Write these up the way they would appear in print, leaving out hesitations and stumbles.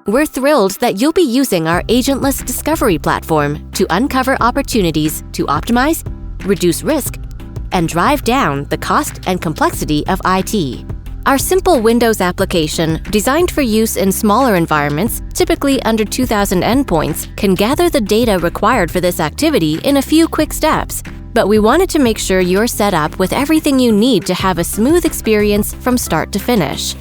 We're thrilled that you'll be using our agentless discovery platform to uncover opportunities to optimize, reduce risk, and drive down the cost and complexity of IT. Our simple Windows application, designed for use in smaller environments, typically under 2,000 endpoints, can gather the data required for this activity in a few quick steps. But we wanted to make sure you're set up with everything you need to have a smooth experience from start to finish.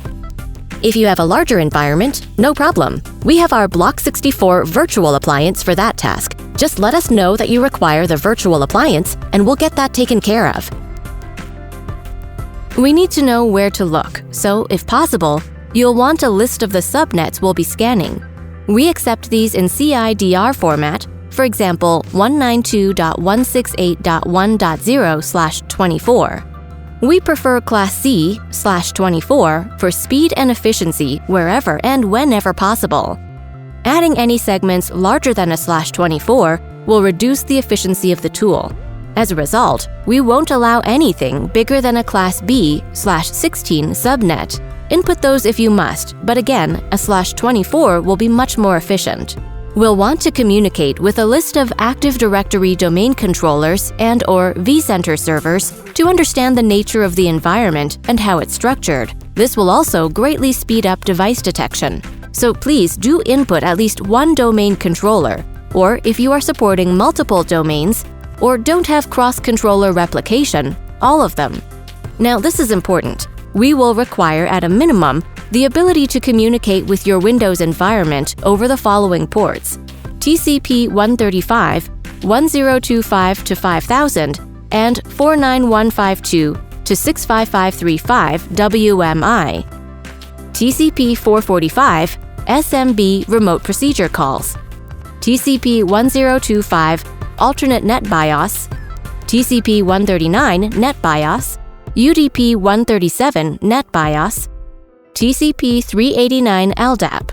If you have a larger environment, no problem. We have our Block64 virtual appliance for that task. Just let us know that you require the virtual appliance, and we'll get that taken care of. We need to know where to look, so if possible, you'll want a list of the subnets we'll be scanning. We accept these in CIDR format, for example 192.168.1.0/24. We prefer Class C/24 for speed and efficiency wherever and whenever possible. Adding any segments larger than a /24 will reduce the efficiency of the tool. As a result, we won't allow anything bigger than a Class B/16 subnet. Input those if you must, but again, a /24 will be much more efficient. We'll want to communicate with a list of Active Directory domain controllers and/or vCenter servers to understand the nature of the environment and how it's structured. This will also greatly speed up device detection. So please do input at least one domain controller, or if you are supporting multiple domains, or don't have cross-controller replication, all of them. Now, this is important. We will require, at a minimum, the ability to communicate with your Windows environment over the following ports: TCP 135, 1025 to 5000, and 49152 to 65535 WMI. TCP 445, SMB remote procedure calls. TCP 1025, alternate NetBIOS, TCP 139 NetBIOS, UDP 137 NetBIOS, TCP 389 LDAP.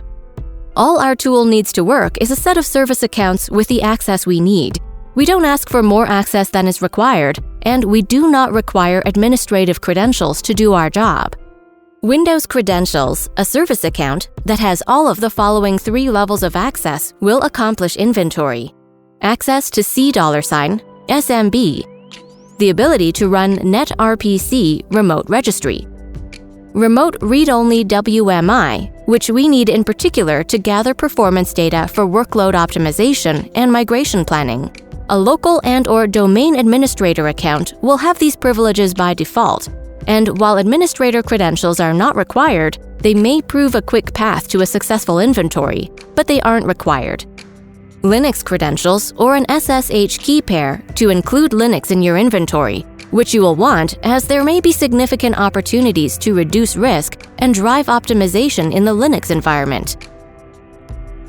All our tool needs to work is a set of service accounts with the access we need. We don't ask for more access than is required, and we do not require administrative credentials to do our job. Windows Credentials, a service account that has all of the following 3 levels of access, will accomplish inventory: access to $SMB, the ability to run NetRPC remote registry, remote read-only WMI, which we need in particular to gather performance data for workload optimization and migration planning. A local and/or domain administrator account will have these privileges by default, and while administrator credentials are not required, they may prove a quick path to a successful inventory, but they aren't required. Linux credentials or an SSH key pair to include Linux in your inventory, which you will want as there may be significant opportunities to reduce risk and drive optimization in the Linux environment.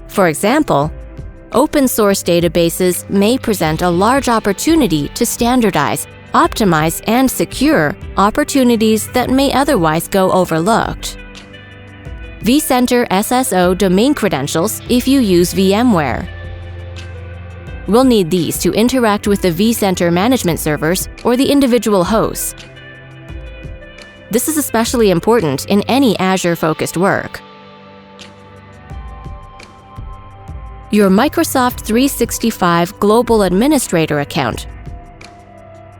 For example, open source databases may present a large opportunity to standardize, optimize, and secure opportunities that may otherwise go overlooked. vCenter SSO domain credentials if you use VMware. We'll need these to interact with the vCenter management servers or the individual hosts. This is especially important in any Azure-focused work. Your Microsoft 365 Global Administrator account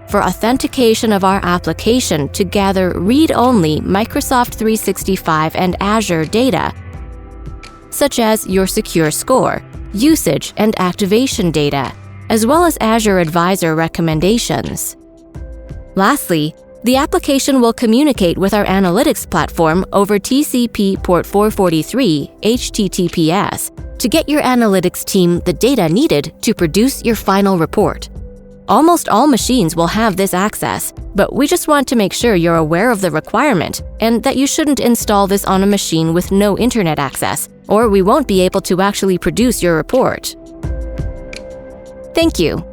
for authentication of our application to gather read-only Microsoft 365 and Azure data, such as your secure score, usage and activation data, as well as Azure Advisor recommendations. Lastly, the application will communicate with our analytics platform over TCP port 443 HTTPS to get your analytics team the data needed to produce your final report. Almost all machines will have this access, but we just want to make sure you're aware of the requirement and that you shouldn't install this on a machine with no internet access, or we won't be able to actually produce your report. Thank you.